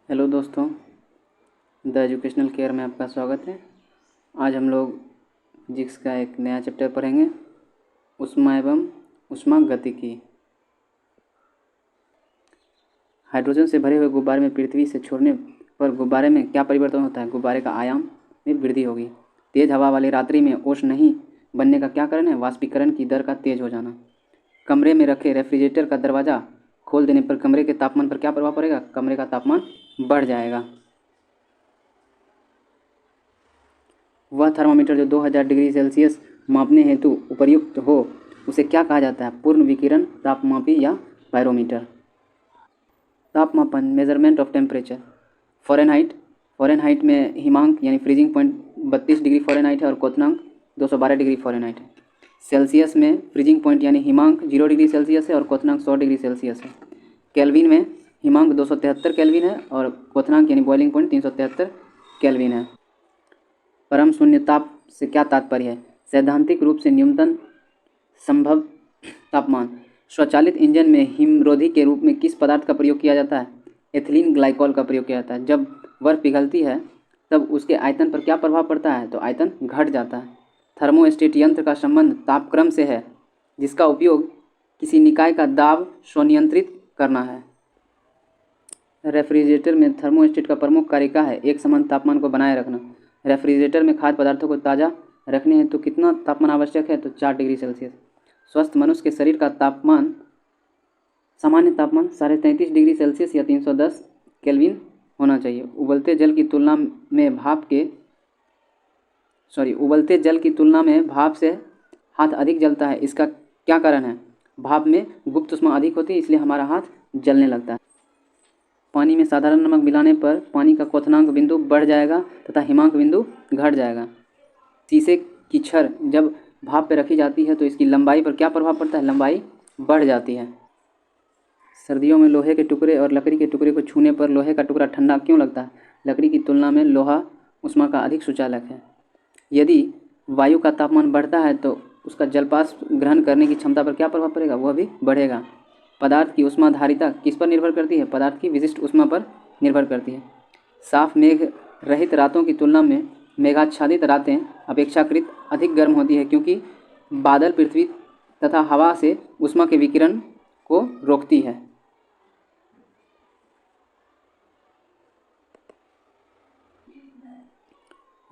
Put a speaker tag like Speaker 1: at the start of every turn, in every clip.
Speaker 1: Hello दोस्तों, the educational care में आपका स्वागत है। आज हम लोग फिजिक्स का एक नया चैप्टर पढ़ेंगे, ऊष्मा एवं ऊष्मागतिकी। हाइड्रोजन से भरे हुए गुब्बारे में पृथ्वी से छोड़ने पर गुब्बारे में क्या परिवर्तन होता है? गुब्बारे का आयाम में वृद्धि होगी। तेज हवा वाली रात्रि में ओस नहीं बनने का क्या कारण है? वाष्पीकरण की दर का तेज हो जाना। कमरे में रखे रेफ्रिजरेटर का दरवाज़ा खोल देने पर कमरे के तापमान पर क्या प्रभाव पड़ेगा? कमरे का तापमान बढ़ जाएगा। वह थर्मामीटर जो 2000 डिग्री सेल्सियस मापने हेतु उपयुक्त हो उसे क्या कहा जाता है? पूर्ण विकिरण तापमापी या बैरोमीटर। तापमापन, मेजरमेंट ऑफ टेम्परेचर। फ़ारेनहाइट में हिमांक यानी फ्रीजिंग पॉइंट 32 डिग्री फ़ारेनहाइट है और क्वथनांक 212 डिग्री फ़ारेनहाइट है। सेल्सियस में फ्रीजिंग पॉइंट यानी हिमांक 0 डिग्री सेल्सियस है और क्वथनांक 100 डिग्री सेल्सियस है। केल्विन में हिमांक 273 केल्विन है और क्वथनांक यानी बॉइलिंग पॉइंट 373 केल्विन है। परम शून्य ताप से क्या तात्पर्य है? सैद्धांतिक रूप से न्यूनतम संभव तापमान। स्वचालित इंजन में हिमरोधी के रूप में किस पदार्थ का प्रयोग किया जाता है? एथिलीन ग्लाइकॉल का प्रयोग किया जाता है। जब बर्फ पिघलती है तब उसके आयतन पर क्या प्रभाव पड़ता है? तो आयतन घट जाता है। थर्मोस्टेट यंत्र का संबंध तापक्रम से है जिसका उपयोग किसी निकाय का दाब स्वनियंत्रित करना है। रेफ्रिजरेटर में थर्मोस्टेट का प्रमुख कार्य क्या है? एक समान तापमान को बनाए रखना। रेफ्रिजरेटर में खाद्य पदार्थों को ताज़ा रखने हेतु कितना तापमान आवश्यक है? तो 4 डिग्री सेल्सियस। स्वस्थ मनुष्य के शरीर का तापमान सामान्य तापमान 33.5 डिग्री सेल्सियस या 310 केल्विन होना चाहिए। उबलते जल की तुलना में भाप से हाथ अधिक जलता है। इसका क्या कारण है? भाप में गुप्त ऊष्मा अधिक होती है, इसलिए हमारा हाथ जलने लगता है। पानी में साधारण नमक मिलाने पर पानी का क्वथनांक बिंदु बढ़ जाएगा तथा हिमांक बिंदु घट जाएगा। शीशे की छड़ जब भाप पर रखी जाती है तो इसकी लंबाई पर क्या प्रभाव पड़ता है? लंबाई बढ़ जाती है। सर्दियों में लोहे के टुकड़े और लकड़ी के टुकड़े को छूने पर लोहे का टुकड़ा ठंडा क्यों लगता है? लकड़ी की तुलना में लोहा ऊष्मा का अधिक सुचालक है। यदि वायु का तापमान बढ़ता है तो उसका जलवाष्प ग्रहण करने की क्षमता पर क्या प्रभाव पड़ेगा? वह भी बढ़ेगा। पदार्थ की ऊष्माधारिता किस पर निर्भर करती है? पदार्थ की विशिष्ट ऊष्मा पर निर्भर करती है। साफ मेघ रहित रातों की तुलना में मेघाच्छादित रातें अपेक्षाकृत अधिक गर्म होती है क्योंकि बादल पृथ्वी तथा हवा से ऊष्मा के विकिरण को रोकती है।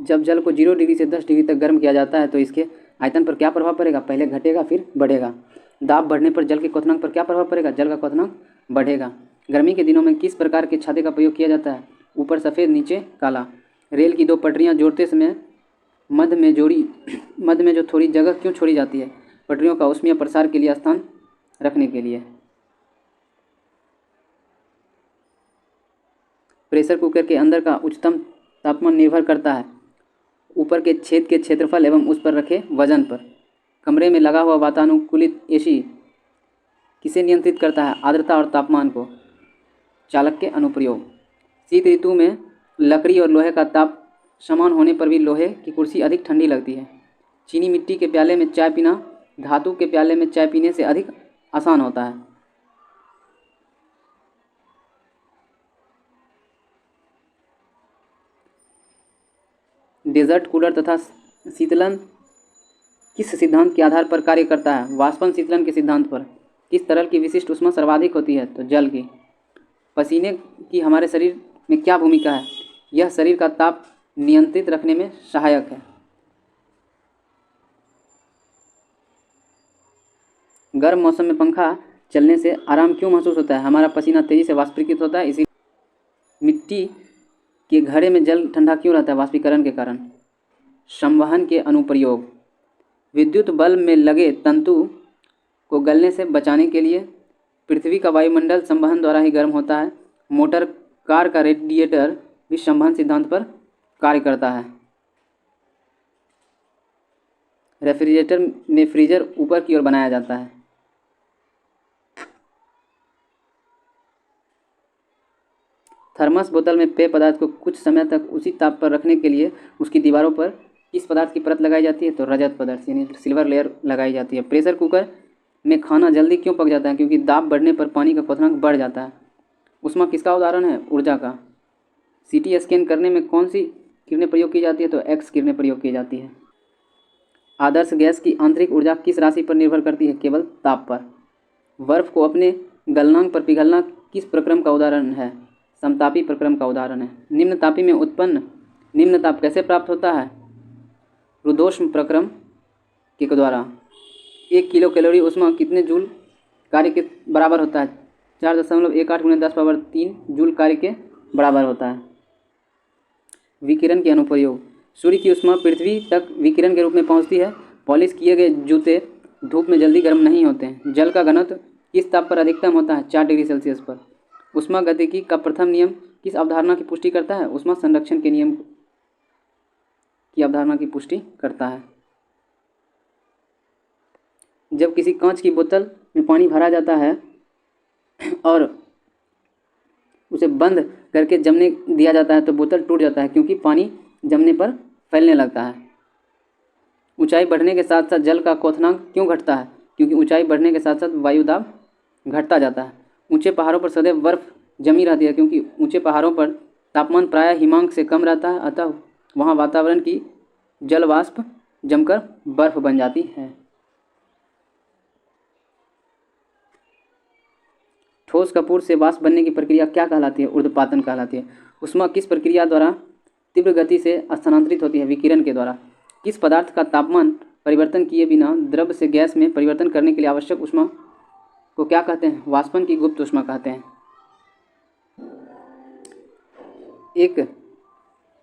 Speaker 1: जब जल को 0 डिग्री से 10 डिग्री तक गर्म किया जाता है तो इसके आयतन पर क्या प्रभाव पड़ेगा? पहले घटेगा फिर बढ़ेगा। दाब बढ़ने पर जल के क्वथनांक पर क्या प्रभाव पड़ेगा? जल का क्वथनांक बढ़ेगा। गर्मी के दिनों में किस प्रकार के छाते का प्रयोग किया जाता है? ऊपर सफ़ेद नीचे काला। रेल की दो पटरियां जोड़ते समय मध्य में जो थोड़ी जगह क्यों छोड़ी जाती है? पटरियों का ऊष्मीय प्रसार के लिए स्थान रखने के लिए। प्रेशर कुकर के अंदर का उच्चतम तापमान निर्भर करता है ऊपर के छेद के क्षेत्रफल एवं उस पर रखे वजन पर। कमरे में लगा हुआ वातानुकूलित एसी किसे नियंत्रित करता है? आर्द्रता और तापमान को। चालक के अनुप्रयोग। शीत ऋतु में लकड़ी और लोहे का ताप समान होने पर भी लोहे की कुर्सी अधिक ठंडी लगती है। चीनी मिट्टी के प्याले में चाय पीना धातु के प्याले में चाय पीने से अधिक आसान होता है। डेजर्ट कूलर तथा शीतलन किस सिद्धांत के आधार पर कार्य करता है? वाष्पन शीतलन के सिद्धांत पर। किस तरल की विशिष्ट ऊष्मा सर्वाधिक होती है? तो जल की। पसीने की हमारे शरीर में क्या भूमिका है? यह शरीर का ताप नियंत्रित रखने में सहायक है। गर्म मौसम में पंखा चलने से आराम क्यों महसूस होता है? हमारा पसीना तेजी से वाष्पीकृत होता है, इसी मिट्टी के घड़े में जल ठंडा क्यों रहता है? वाष्पीकरण के कारण। संवहन के अनुप्रयोग। विद्युत बल्ब में लगे तंतु को गलने से बचाने के लिए पृथ्वी का वायुमंडल संवहन द्वारा ही गर्म होता है। मोटर कार का रेडिएटर भी संवहन सिद्धांत पर कार्य करता है। रेफ्रिजरेटर में फ्रीजर ऊपर की ओर बनाया जाता है। थर्मस बोतल में पेय पदार्थ को कुछ समय तक उसी ताप पर रखने के लिए उसकी दीवारों पर किस पदार्थ की परत लगाई जाती है? तो रजत पदार्थ यानी सिल्वर लेयर लगाई जाती है। प्रेशर कुकर में खाना जल्दी क्यों पक जाता है? क्योंकि दाब बढ़ने पर पानी का क्वथनांक बढ़ जाता है। ऊष्मा किसका उदाहरण है? ऊर्जा का। सीटी स्कैन करने में कौन सी किरणें प्रयोग की जाती है? तो एक्स किरणें प्रयोग की जाती है। आदर्श गैस की आंतरिक ऊर्जा किस राशि पर निर्भर करती है? केवल ताप पर। बर्फ को अपने गलनांक पर पिघलना किस प्रक्रम का उदाहरण है? समतापी प्रक्रम का उदाहरण है। निम्न तापी में उत्पन्न निम्न ताप कैसे प्राप्त होता है? रुद्धोष्म प्रक्रम के द्वारा। 1 किलो कैलोरी ऊष्मा कितने जूल कार्य के बराबर होता है? 4.18 × 10⁻³ जूल कार्य के बराबर होता है। विकिरण के अनुप्रयोग। सूर्य की ऊष्मा पृथ्वी तक विकिरण के रूप में पहुंचती है। पॉलिश किए गए जूते धूप में जल्दी गर्म नहीं होते हैं। जल का घनत्व किस ताप पर अधिकतम होता है? 4 डिग्री सेल्सियस पर। ऊष्मा गतिकी का प्रथम नियम किस अवधारणा की पुष्टि करता है? ऊष्मा संरक्षण के नियम की अवधारणा की पुष्टि करता है। जब किसी कांच की बोतल में पानी भरा जाता है और उसे बंद करके जमने दिया जाता है तो बोतल टूट जाता है, क्योंकि पानी जमने पर फैलने लगता है। ऊंचाई बढ़ने के साथ साथ जल का क्वथनांक क्यों घटता है? क्योंकि ऊंचाई बढ़ने के साथ साथ वायु दाब घटता जाता है। ऊंचे पहाड़ों पर सदैव बर्फ जमी रहती है, क्योंकि ऊंचे पहाड़ों पर तापमान प्रायः हिमांक से कम रहता है, अतः वहाँ वातावरण की जल वाष्प जमकर बर्फ बन जाती है। ठोस कपूर से वाष्प बनने की प्रक्रिया क्या कहलाती है? ऊर्ध्वपातन कहलाती है। ऊष्मा किस प्रक्रिया द्वारा तीव्र गति से स्थानांतरित होती है? विकिरण के द्वारा। किस पदार्थ का तापमान परिवर्तन किए बिना द्रव से गैस में परिवर्तन करने के लिए आवश्यक ऊष्मा को क्या कहते हैं? वाष्पन की गुप्त ऊष्मा कहते हैं। एक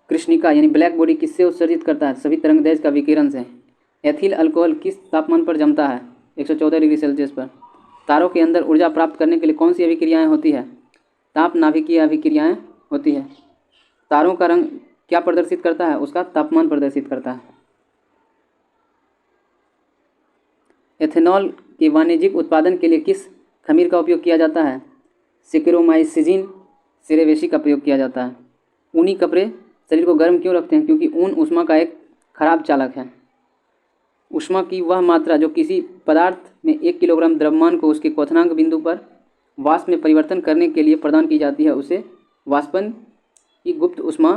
Speaker 1: कृष्णिका यानी ब्लैक बॉडी किससे उत्सर्जित करता है? सभी तरंगदैर्घ्य का विकिरण से। एथिल अल्कोहल किस तापमान पर जमता है? 114 डिग्री सेल्सियस पर। तारों के अंदर ऊर्जा प्राप्त करने के लिए कौन सी अभिक्रियाएं होती है? ताप नाभिकीय अभिक्रियाएं होती है। तारों का रंग क्या प्रदर्शित करता है? उसका तापमान प्रदर्शित करता है। एथेनॉल के वाणिज्यिक उत्पादन के लिए किस खमीर का उपयोग किया जाता है? सेक्रोमाइसिन सेरेवेसी का प्रयोग किया जाता है। ऊनी कपड़े शरीर को गर्म क्यों रखते हैं? क्योंकि ऊन ऊष्मा का एक खराब चालक है। ऊष्मा की वह मात्रा जो किसी पदार्थ में 1 किलोग्राम द्रव्यमान को उसके क्वथनांक बिंदु पर वाष्प में परिवर्तन करने के लिए प्रदान की जाती है, उसे वाष्पन की गुप्त ऊष्मा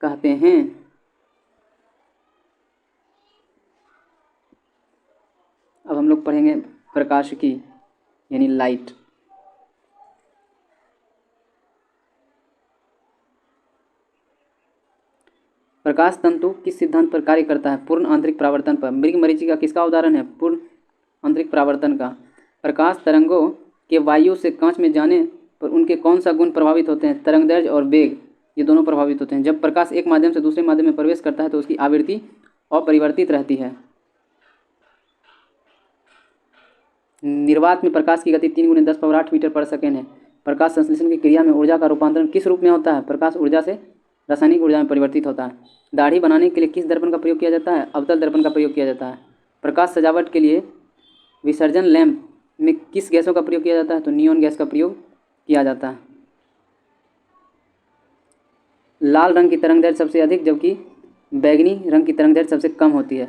Speaker 1: कहते हैं। अब हम लोग पढ़ेंगे प्रकाशिकी यानी लाइट। प्रकाश तंतु किस सिद्धांत पर कार्य करता है? पूर्ण आंतरिक परावर्तन पर। मृगमरीचिका किसका उदाहरण है? पूर्ण आंतरिक परावर्तन का। प्रकाश तरंगों के वायु से कांच में जाने पर उनके कौन सा गुण प्रभावित होते हैं? तरंगदैर्घ्य और वेग, ये दोनों प्रभावित होते हैं। जब प्रकाश एक माध्यम से दूसरे माध्यम में प्रवेश करता है तो उसकी आवृत्ति अपरिवर्तित रहती है। निर्वात में प्रकाश की गति 3 × 10⁸ मीटर पर सेकेंड है। प्रकाश संश्लेषण की क्रिया में ऊर्जा का रूपांतरण किस रूप में होता है? प्रकाश ऊर्जा से रासायनिक ऊर्जा में परिवर्तित होता है। दाढ़ी बनाने के लिए किस दर्पण का प्रयोग किया जाता है? अवतल दर्पण का प्रयोग किया जाता है। प्रकाश सजावट के लिए विसर्जन लैंप में किस गैसों का प्रयोग किया जाता है? तो नियॉन गैस का प्रयोग किया जाता है। लाल रंग की तरंगदैर्घ्य सबसे अधिक जबकि बैंगनी रंग की तरंगदैर्घ्य सबसे कम होती है।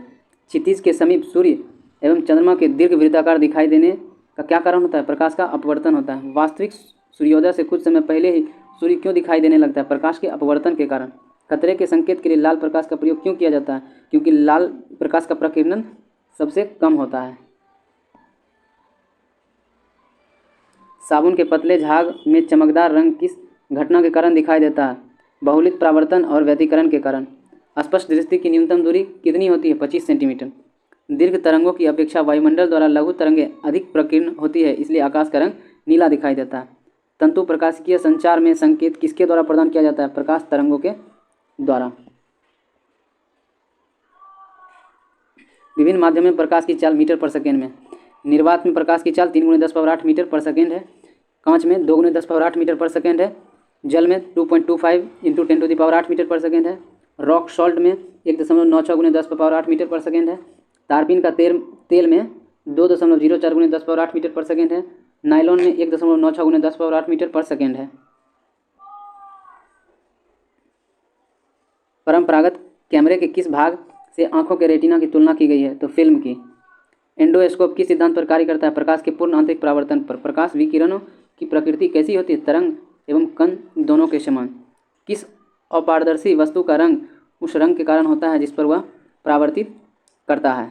Speaker 1: क्षितिज के समीप सूर्य एवं चंद्रमा के दीर्घ वृत्ताकार दिखाई देने का क्या कारण होता है? प्रकाश का अपवर्तन होता है। वास्तविक सूर्योदय से कुछ समय पहले ही सूर्य क्यों दिखाई देने लगता है? प्रकाश के अपवर्तन के कारण। खतरे के संकेत के लिए लाल प्रकाश का प्रयोग क्यों किया जाता है? क्योंकि लाल प्रकाश का प्रकीर्णन सबसे कम होता है। साबुन के पतले झाग में चमकदार रंग किस घटना के कारण दिखाई देता है? बहुलित परावर्तन और व्यतिकरण के कारण। स्पष्ट दृष्टि की न्यूनतम दूरी कितनी होती है? 25 सेंटीमीटर। दीर्घ तरंगों की अपेक्षा वायुमंडल द्वारा लघु तरंगें अधिक प्रकीर्ण होती है, इसलिए आकाश का रंग नीला दिखाई देता है। तंतु प्रकाशिकीय संचार में संकेत किसके द्वारा प्रदान किया जाता है? प्रकाश तरंगों के द्वारा। विभिन्न माध्यम में प्रकाश की चाल मीटर पर सेकेंड में। निर्वात में प्रकाश की चाल 3 × 10⁸ मीटर पर सेकेंड है। कांच में 2 × 10⁸ मीटर पर सेकेंड है। जल में 2.25 × 10⁸ मीटर पर सेकेंड है। रॉक सॉल्ट में 1.96 × 10⁸ मीटर पर सेकेंड है। तारपीन का तेल में 2.04 × 10⁸ मीटर पर सेकेंड है। नायलॉन में 1.96 × 10⁸ मीटर पर सेकेंड है। परंपरागत कैमरे के किस भाग से आंखों के रेटिना की तुलना की गई है? तो फिल्म की। एंडोस्कोप किस सिद्धांत पर कार्य करता है? प्रकाश के पूर्ण आंतरिक परावर्तन पर। प्रकाश विकिरणों की प्रकृति कैसी होती है? तरंग एवं कण दोनों के समान। किस अपारदर्शी वस्तु का रंग उस रंग के कारण होता है जिस पर वह परावर्तित करता है?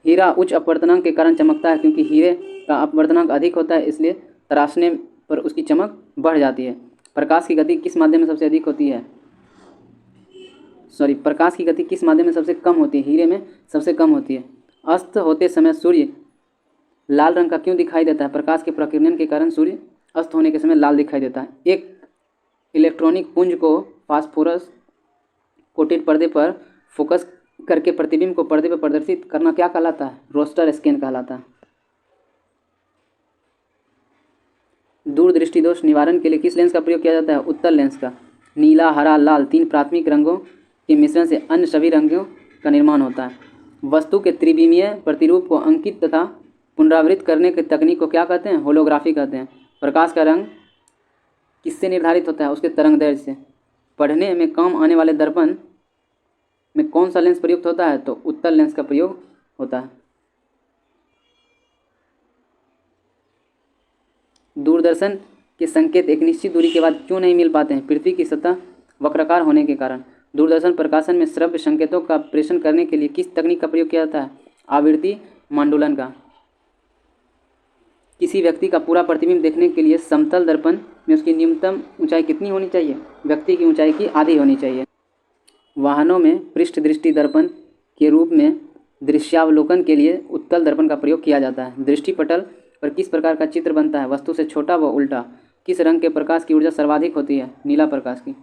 Speaker 1: हीरा उच्च अपवर्तनांक के कारण चमकता है क्योंकि हीरे का अपवर्तनांक अधिक होता है, इसलिए तराशने पर उसकी चमक बढ़ जाती है। प्रकाश की गति किस माध्यम में सबसे अधिक होती है? प्रकाश की गति किस माध्यम में सबसे कम होती है? हीरे में सबसे कम होती है। अस्त होते समय सूर्य लाल रंग का क्यों दिखाई देता है? प्रकाश के प्रकीर्णन के कारण सूर्य अस्त होने के समय लाल दिखाई देता है। एक इलेक्ट्रॉनिक पुंज को फास्फोरस कोटेड पर्दे पर फोकस करके प्रतिबिंब को पर्दे पर प्रदर्शित करना क्या कहलाता है? रोस्टर स्कैन कहलाता है। दूरदृष्टि दोष निवारण के लिए किस लेंस का प्रयोग किया जाता है? उत्तल लेंस का। नीला, हरा, लाल तीन प्राथमिक रंगों के मिश्रण से अन्य सभी रंगों का निर्माण होता है। वस्तु के त्रिविमीय प्रतिरूप को अंकित तथा पुनरावृत्त करने की तकनीक को क्या कहते हैं? होलोग्राफी कहते हैं। प्रकाश का रंग किससे निर्धारित होता है? उसके तरंगदैर्घ्य से। पढ़ने में काम आने वाले दर्पण में कौन सा लेंस प्रयुक्त होता है? तो उत्तल लेंस का प्रयोग होता है। दूरदर्शन के संकेत एक निश्चित दूरी के बाद क्यों नहीं मिल पाते हैं? पृथ्वी की सतह वक्राकार होने के कारण। दूरदर्शन प्रकाशन में श्रव्य संकेतों का प्रेषण करने के लिए किस तकनीक का प्रयोग किया जाता है? आवृत्ति मांडुलन का। किसी व्यक्ति का पूरा प्रतिबिंब देखने के लिए समतल दर्पण में उसकी न्यूनतम ऊंचाई कितनी होनी चाहिए? व्यक्ति की ऊंचाई की आधी होनी चाहिए। वाहनों में पृष्ठ दृष्टि दर्पण के रूप में दृश्यावलोकन के लिए उत्तल दर्पण का प्रयोग किया जाता है। दृष्टिपटल पर किस प्रकार का चित्र बनता है? वस्तु से छोटा व उल्टा। किस रंग के प्रकाश की ऊर्जा सर्वाधिक होती है? नीला प्रकाश की।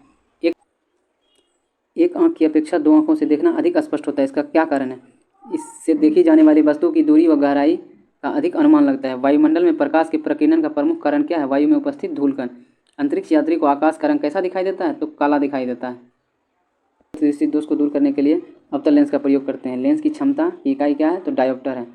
Speaker 1: एक आंख की अपेक्षा दो आंखों से देखना अधिक स्पष्ट होता है, इसका क्या कारण है? इससे देखी जाने वाली वस्तु की दूरी व गहराई का अधिक अनुमान लगता है। वायुमंडल में प्रकाश के प्रकीर्णन का प्रमुख कारण क्या है? वायु में उपस्थित धूलकण। अंतरिक्ष यात्री को आकाश का रंग कैसा दिखाई देता है? तो काला दिखाई देता है। दृष्टि दोष को दूर करने के लिए अवतल लेंस का प्रयोग करते हैं। लेंस की क्षमता की इकाई क्या है? तो डायोप्टर है।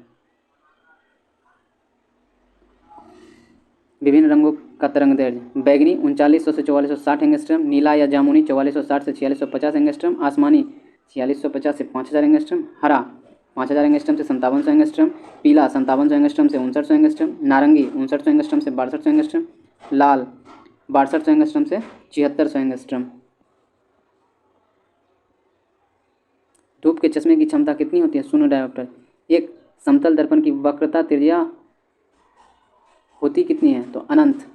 Speaker 1: विभिन्न रंगों का तरंगदैर्घ्य। बैगनी 3900 से 4460 एंगस्ट्रम, नीला या जामुनी 4460 से 4650 एंगस्ट्रम, आसमानी 4650 से 5000 एंगस्ट्रम, हरा 5000 एंगस्ट्रम से 5700 एंगस्ट्रम, पीला 5700 एंगस्ट्रम से 5900 एंगस्ट्रम, नारंगी 5900 एंगस्ट्रम से 6200 एंगस्ट्रम, लाल 6200 एंगस्ट्रम से 7600 एंगस्ट्रम। धूप के चश्मे की क्षमता कितनी होती है? शून्य डायोप्टर। एक समतल दर्पण की वक्रता त्रिज्या होती कितनी है? तो अनंत।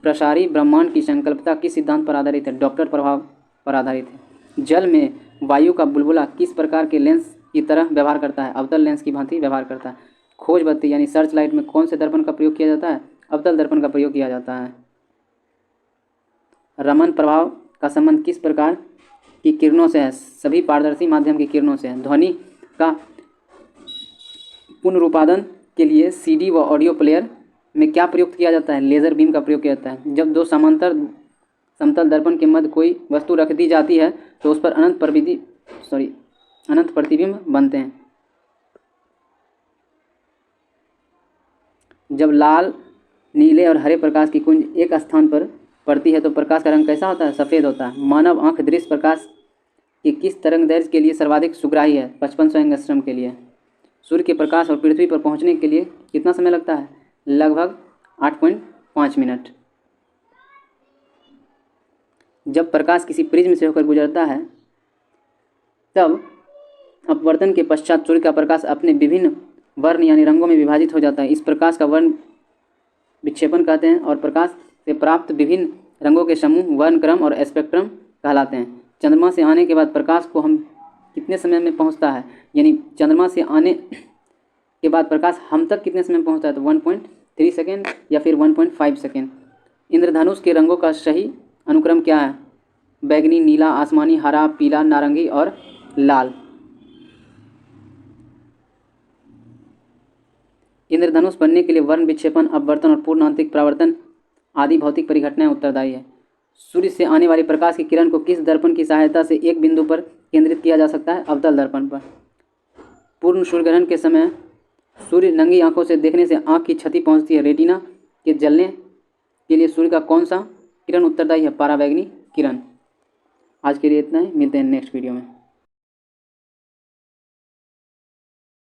Speaker 1: प्रसारी ब्रह्मांड की संकल्पना किस सिद्धांत पर आधारित है? डॉप्लर प्रभाव पर आधारित है। जल में वायु का बुलबुला किस प्रकार के लेंस की तरह व्यवहार करता है? अवतल लेंस की भांति व्यवहार करता है। खोज बत्ती यानी सर्च लाइट में कौन से दर्पण का प्रयोग किया जाता है? अवतल दर्पण का प्रयोग किया जाता है। रमन प्रभाव का संबंध किस प्रकार की किरणों से है? सभी पारदर्शी माध्यम की किरणों से है। ध्वनि का पुनरुत्पादन के लिए सीडी व ऑडियो प्लेयर में क्या प्रयुक्त किया जाता है? लेज़र बीम का प्रयोग किया जाता है। जब दो समांतर समतल दर्पण के मध्य कोई वस्तु रख दी जाती है तो उस पर अनंत प्रतिबिंब बनते हैं। जब लाल, नीले और हरे प्रकाश की कुंज एक स्थान पर पड़ती है तो प्रकाश का रंग कैसा होता है? सफ़ेद होता है। मानव आंख दृश्य प्रकाश के किस तरंगदैर्घ्य के लिए सर्वाधिक सुग्राही है? 5500 एंगस्ट्रम के लिए। सूर्य के प्रकाश और पृथ्वी पर पहुंचने के लिए कितना समय लगता है? लगभग 8.5 मिनट। जब प्रकाश किसी प्रिज्म से होकर गुजरता है तब अपवर्तन के पश्चात सूर्य का प्रकाश अपने विभिन्न वर्ण यानी रंगों में विभाजित हो जाता है। इस प्रकाश का वर्ण विक्षेपण कहते हैं और प्रकाश से प्राप्त विभिन्न रंगों के समूह वर्णक्रम और स्पेक्ट्रम कहलाते हैं। चंद्रमा से आने के बाद प्रकाश को हम कितने समय में पहुंचता है? यानी चंद्रमा से आने के बाद प्रकाश हम तक कितने समय में पहुंचता है? तो 1.3 सेकेंड या फिर 1.5 सेकेंड। इंद्रधनुष के रंगों का सही अनुक्रम क्या है? बैगनी, नीला, आसमानी, हरा, पीला, नारंगी और लाल। इंद्रधनुष बनने के लिए वर्ण विक्षेपण, अपवर्तन और पूर्ण आंतरिक परावर्तन आदि भौतिक परिघटनाएं उत्तरदायी है। सूर्य से आने वाली प्रकाश की किरण को किस दर्पण की सहायता से एक बिंदु पर केंद्रित किया जा सकता है? अवतल दर्पण पर। पूर्ण सूर्यग्रहण के समय सूर्य नंगी आंखों से देखने से आंख की क्षति पहुंचती है। रेटिना के जलने के लिए सूर्य का कौन सा किरण उत्तरदायी है? पराबैंगनी किरण। आज के लिए इतना ही, मिलते हैं नेक्स्ट वीडियो में।